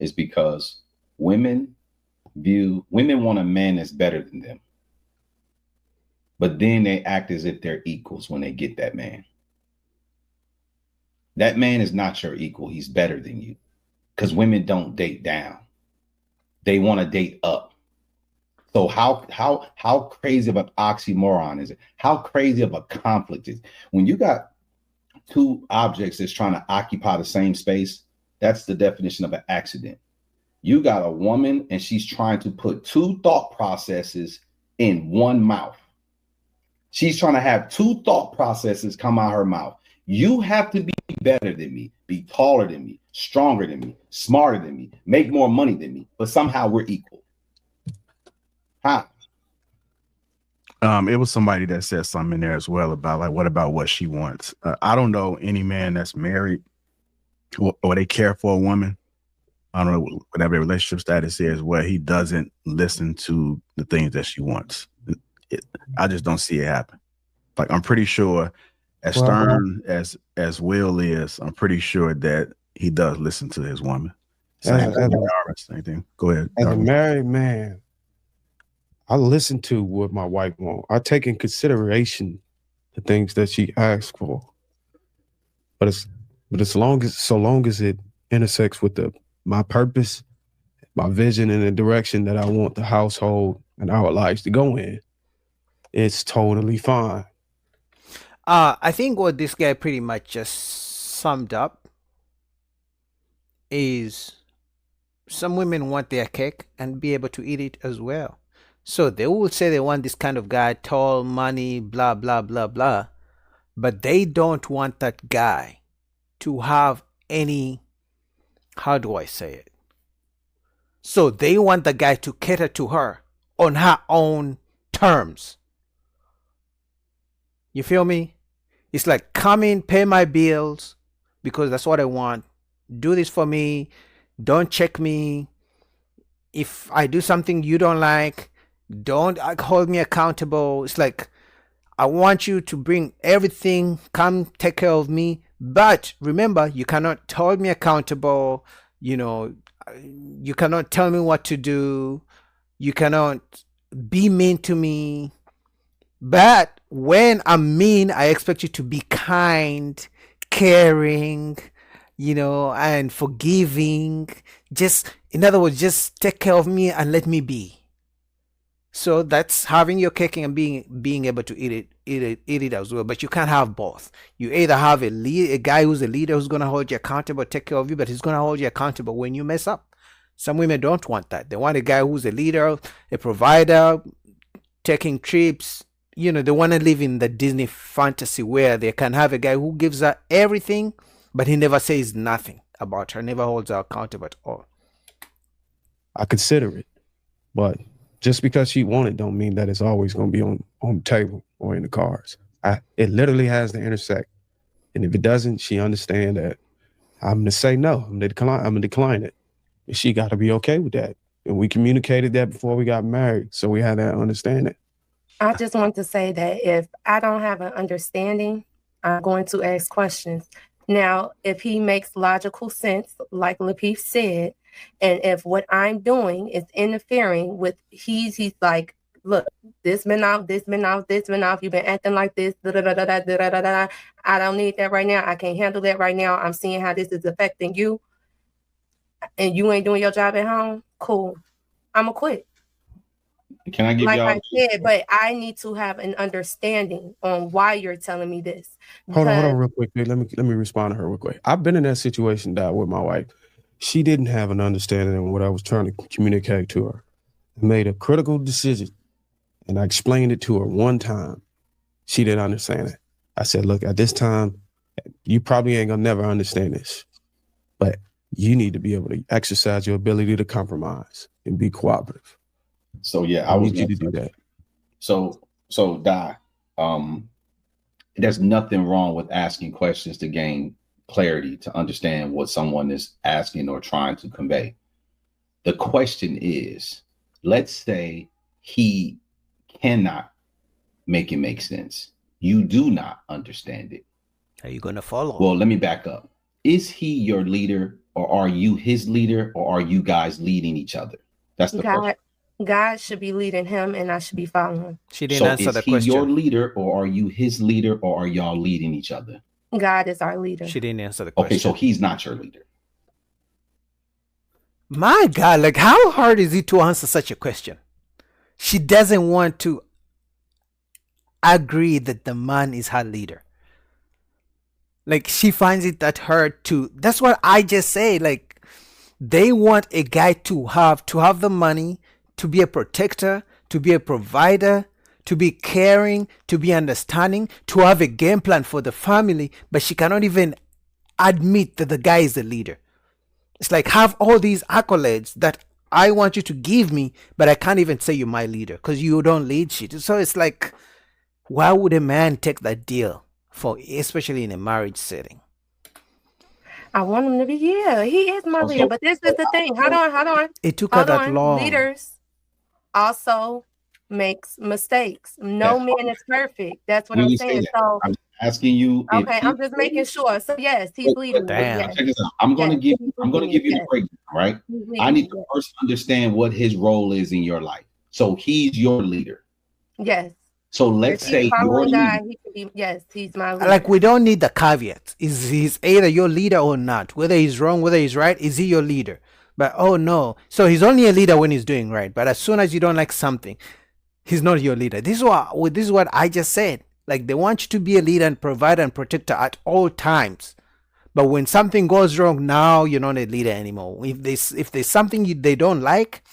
is because women want a man that's better than them. But then they act as if they're equals when they get that man. That man is not your equal. He's better than you. Because women don't date down. They want to date up. So how crazy of an oxymoron is it? How crazy of a conflict is it? When you got two objects that's trying to occupy the same space, that's the definition of an accident. You got a woman and she's trying to put two thought processes in one mouth. She's trying to have two thought processes come out her mouth. You have to be better than me, be taller than me, stronger than me, smarter than me, make more money than me, but somehow we're equal. How? It was somebody that said something in there as well about like, what about what she wants? I don't know any man that's married or they care for a woman. I don't know whatever relationship status is where he doesn't listen to the things that she wants. I just don't see it happen. Like I'm pretty sure, as stern as Will is, I'm pretty sure that he does listen to his woman. Same thing. Go ahead. As a married man, I listen to what my wife wants. I take in consideration the things that she asks for. But so long as it intersects with my purpose, my vision, and the direction that I want the household and our lives to go in, it's totally fine. I think what this guy pretty much just summed up is some women want their cake and be able to eat it as well. So they will say they want this kind of guy, tall, money, blah, blah, blah, blah. But they don't want that guy to have any, how do I say it? So they want the guy to cater to her on her own terms. You feel me? It's like, come in, pay my bills, because that's what I want. Do this for me. Don't check me. If I do something you don't like, don't hold me accountable. It's like, I want you to bring everything, come take care of me. But remember, you cannot hold me accountable. You know, you cannot tell me what to do. You cannot be mean to me. But when I'm mean, I expect you to be kind, caring, and forgiving. Just, in other words, just take care of me and let me be. So that's having your cake and being able to eat it as well. But you can't have both. You either have a guy who's a leader who's gonna hold you accountable, take care of you, but he's gonna hold you accountable when you mess up. Some women don't want that. They want a guy who's a leader, a provider, taking trips. They want to live in the Disney fantasy where they can have a guy who gives her everything, but he never says nothing about her, never holds her accountable at all. I consider it, but just because she wanted don't mean that it's always going to be on the table or in the cards. It literally has to intersect. And if it doesn't, she understand that I'm going to say no. I'm going to decline it. And she got to be okay with that. And we communicated that before we got married. So we had that understanding. I just want to say that if I don't have an understanding, I'm going to ask questions. Now, if he makes logical sense, like Lapeef said, and if what I'm doing is interfering with he's like, look, this been off, you've been acting like this, I don't need that right now. I can't handle that right now. I'm seeing how this is affecting you. And you ain't doing your job at home, cool. I'ma quit. Can I give y'all? Like I said, but I need to have an understanding on why you're telling me this. Hold on real quick. Let me respond to her real quick. I've been in that situation with my wife. She didn't have an understanding of what I was trying to communicate to her. I made a critical decision and I explained it to her one time. She didn't understand it. I said, look, at this time, you probably ain't gonna never understand this, but you need to be able to exercise your ability to compromise and be cooperative. So yeah, I need you to do that. So Di, there's nothing wrong with asking questions to gain clarity, to understand what someone is asking or trying to convey. The question is, let's say he cannot make it make sense. You do not understand it. Are you going to follow? Well, let me back up. Is he your leader, or are you his leader, or are you guys leading each other? That's the first. God should be leading him, and I should be following. She didn't So answer is the he your question. leader, or are you his leader, or are y'all leading each other? God is our leader. She didn't answer the question. Okay, so he's not your leader. My God, like how hard is it to answer such a question? She doesn't want to agree that the man is her leader. Like she finds it that hard to. That's what I just say. Like they want a guy to have the money, to be a protector, to be a provider, to be caring, to be understanding, to have a game plan for the family, but she cannot even admit that the guy is the leader. It's like have all these accolades that I want you to give me, but I can't even say you're my leader because you don't lead shit. So it's like, why would a man take that deal for, especially in a marriage setting? I want him to be, yeah, he is my leader. But this is the thing. Hold on. It took her that long. Leaders also makes mistakes. No man is perfect. That's what I'm saying. So I'm asking you. Okay, I'm just making sure. So yes, he's leading. Damn. Yes. Check this out. I'm gonna give you the breakdown, right? I need to first understand what his role is in your life. So he's your leader. Yes. So let's say your leader. Yes, he's my leader. Like we don't need the caveat. He's either your leader or not. Whether he's wrong, whether he's right, is he your leader? But oh no. So he's only a leader when he's doing right. But as soon as you don't like something, he's not your leader. This is what I just said. Like they want you to be a leader and provider and protector at all times. But when something goes wrong, now you're not a leader anymore. If there's something they don't like,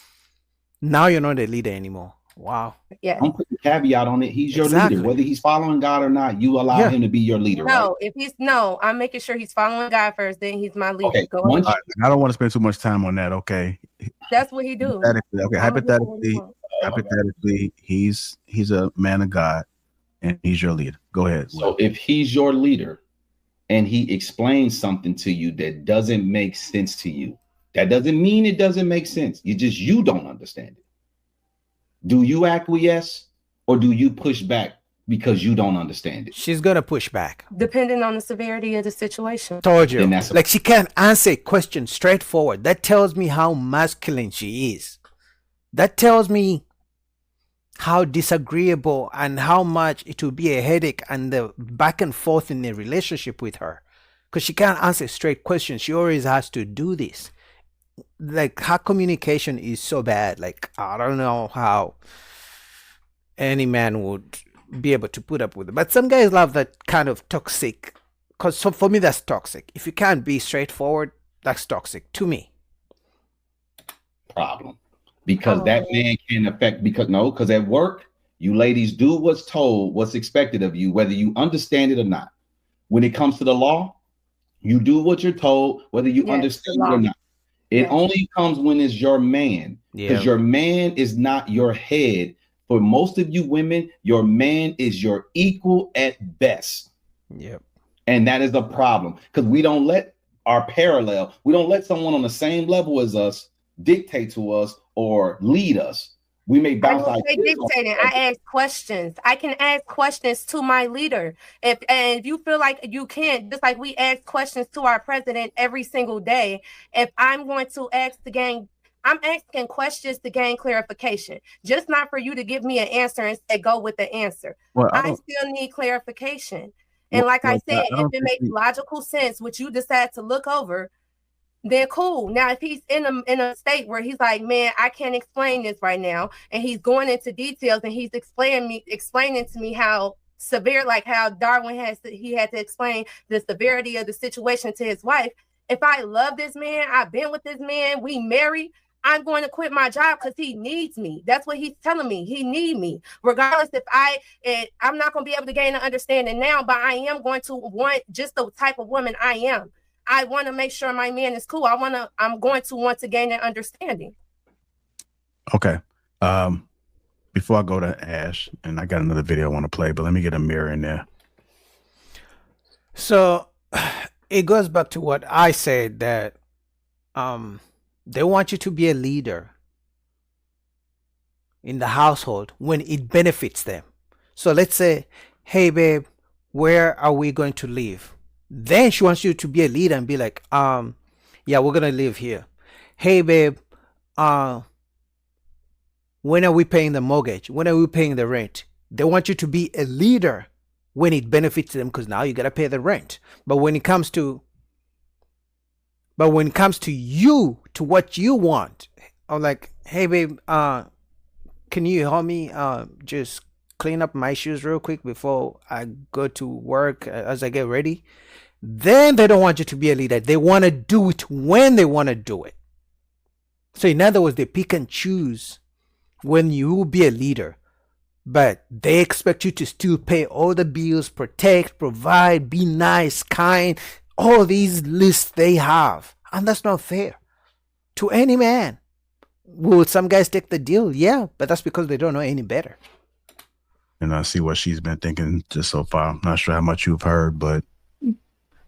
now you're not a leader anymore. Wow. Yeah. Don't put the caveat on it. He's your leader. Whether he's following God or not, you allow him to be your leader. No, right? I'm making sure he's following God first, then he's my leader. Okay. Go ahead. I don't want to spend too much time on that. Okay. That's what he do. Hypothetically, he's a man of God and he's your leader. Go ahead. So if he's your leader and he explains something to you that doesn't make sense to you, that doesn't mean it doesn't make sense. You don't understand it. Do you acquiesce or do you push back because you don't understand it? She's gonna push back. Depending on the severity of the situation. Told you. Like she can't answer a question straightforward. That tells me how masculine she is. That tells me how disagreeable and how much it will be a headache and the back and forth in a relationship with her. Because she can't answer straight questions. She always has to do this. Like her communication is so bad. Like I don't know how any man would be able to put up with it. But some guys love that kind of toxic. Because for me, that's toxic. If you can't be straightforward, that's toxic to me. Problem. Because that man can affect, because at work, you ladies do what's told, what's expected of you, whether you understand it or not. When it comes to the law, you do what you're told, whether you understand it or not. It only comes when it's your man, because your man is not your head. For most of you women, your man is your equal at best. Yep. And that is the problem, because we don't let we don't let someone on the same level as us dictate to us or lead us. We may bounce like dictating. I ask questions. I can ask questions to my leader. If you feel like you can't, just like we ask questions to our president every single day. If I'm going to ask the gang, I'm asking questions to gain clarification, just not for you to give me an answer and say go with the answer. Well, I still need clarification. And like I said, if it makes logical sense, which you decide to look over, then cool. Now, if he's in a state where he's like, man, I can't explain this right now, and he's going into details and he's explaining to me how severe, like how Darwin had to explain the severity of the situation to his wife. If I love this man, I've been with this man, we married, I'm going to quit my job because he needs me. That's what he's telling me. He needs me. Regardless if I'm not going to be able to gain an understanding now, but I am going to want just the type of woman I am. I want to make sure my man is cool. I'm going to want to gain an understanding. Okay. Before I go to Ash, and I got another video I want to play, but let me get a mirror in there. So it goes back to what I said, that they want you to be a leader in the household when it benefits them. So let's say, hey babe, where are we going to live? Then she wants you to be a leader and be like, yeah, we're gonna live here. Hey babe, when are we paying the mortgage? When are we paying the rent? They want you to be a leader when it benefits them, because now you gotta pay the rent. But when it comes to you, to what you want, I'm like, hey babe, can you help me just clean up my shoes real quick before I go to work as I get ready? Then they don't want you to be a leader. They want to do it when they want to do it. So in other words, they pick and choose when you will be a leader, but they expect you to still pay all the bills, protect, provide, be nice, kind, all these lists they have. And that's not fair to any man. Will some guys take the deal? Yeah, but that's because they don't know any better. And I see what she's been thinking just so far. I'm not sure how much you've heard, but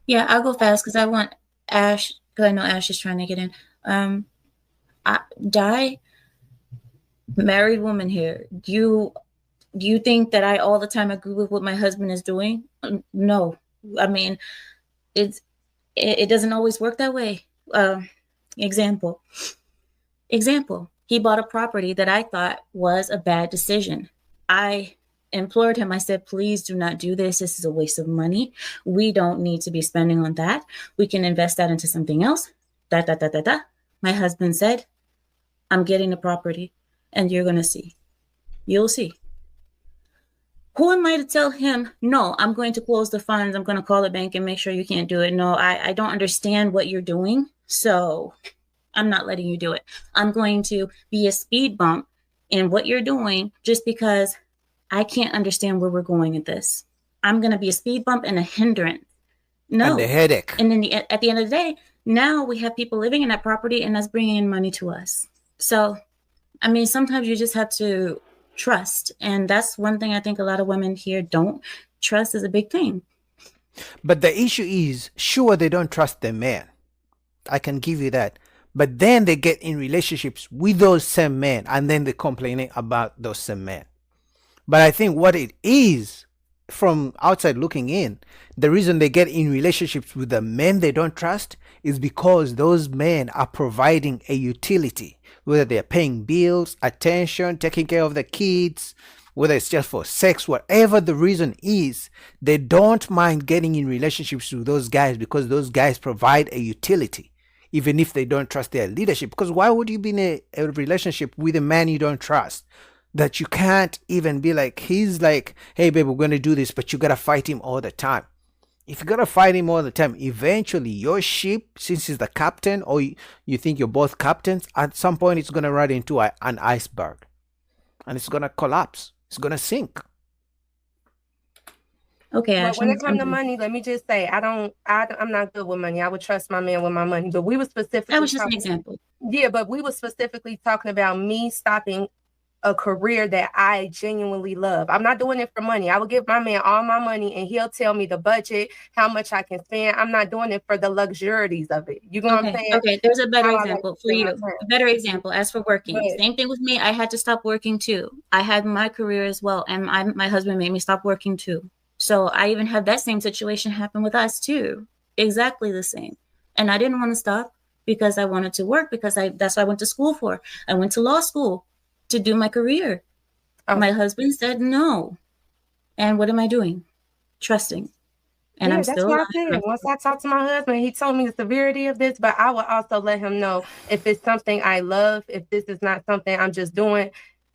yeah, I'll go fast because I want Ash, because I know Ash is trying to get in. Married woman here. Do you think that I all the time agree with what my husband is doing? No. I mean, it doesn't always work that way. Example. He bought a property that I thought was a bad decision. I implored him. I said, please do not do this. This is a waste of money. We don't need to be spending on that. We can invest that into something else. My husband said, I'm getting the property and you're going to see. You'll see. Who am I to tell him, no, I'm going to close the funds. I'm going to call the bank and make sure you can't do it. No, I don't understand what you're doing. So I'm not letting you do it. I'm going to be a speed bump in what you're doing just because I can't understand where we're going with this. I'm going to be a speed bump and a hindrance. No. And a headache. And then at the end of the day, now we have people living in that property and that's bringing in money to us. So, I mean, sometimes you just have to trust. And that's one thing I think a lot of women here don't. Trust is a big thing. But the issue is, sure, they don't trust the man. I can give you that. But then they get in relationships with those same men and then they're complaining about those same men. But I think what it is, from outside looking in, the reason they get in relationships with the men they don't trust is because those men are providing a utility, whether they're paying bills, attention, taking care of the kids, whether it's just for sex, whatever the reason is, they don't mind getting in relationships with those guys because those guys provide a utility, even if they don't trust their leadership. Because why would you be in a relationship with a man you don't trust? That you can't even be like, he's like, hey babe, we're going to do this, but you got to fight him all the time. If you got to fight him all the time, eventually your ship, since he's the captain, or you think you're both captains, at some point it's going to run into an iceberg and it's going to collapse. It's going to sink. Okay, Well, Ash, when it comes to money, let me just say, I'm not good with money. I would trust my man with my money, but we were specifically. that was just an example. Yeah, but we were specifically talking about me stopping a career that I genuinely love. I'm not doing it for money. I will give my man all my money and he'll tell me the budget, how much I can spend. I'm not doing it for the luxurities of it. You know what I'm saying? Okay, there's a better How I example like to for spend you. my time. A better example as for working. Right. Same thing with me. I had to stop working too. I had my career as well. And my husband made me stop working too. So I even had that same situation happen with us too. Exactly the same. And I didn't want to stop because I wanted to work, because that's what I went to school for. I went to law school to do my career. Oh. My husband said no. And what am I doing? Trusting. And Yeah, I'm that's still what I alive. said. Once I talked to my husband, he told me the severity of this, but I will also let him know if it's something I love, if this is not something I'm just doing,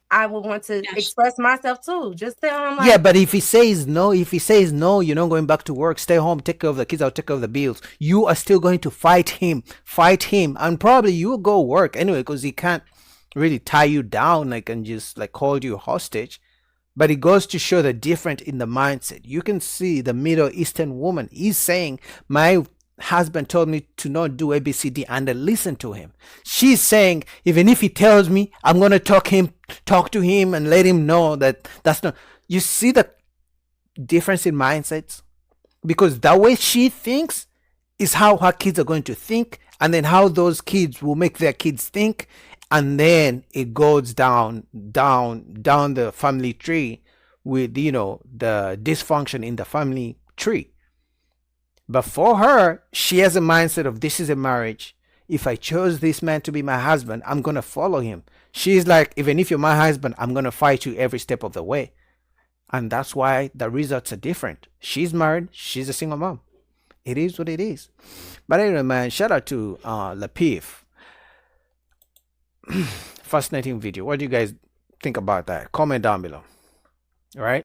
I will want to Yes. express myself too. Just tell him like, Yeah, but if he says no, you're not going back to work, stay home, take care of the kids, I'll take care of the bills, you are still going to fight him, and probably you'll go work anyway because he can't really tie you down like and just like hold you hostage. But it goes to show the difference in the mindset. You can see the Middle Eastern woman is saying, my husband told me to not do ABCD, and I listen to him. She's saying, even if he tells me, I'm going to talk to him and let him know that that's not. You see the difference in mindsets? Because the way she thinks is how her kids are going to think, and then how those kids will make their kids think, and then it goes down the family tree with the dysfunction in the family tree. But for her, she has a mindset of this is a marriage. If I chose this man to be my husband, I'm going to follow him. She's like, even if you're my husband, I'm going to fight you every step of the way. And that's why the results are different. She's married. She's a single mom. It is what it is. But anyway, man, shout out to Lapeef. Fascinating video. What do you guys think about that? Comment down below. All right.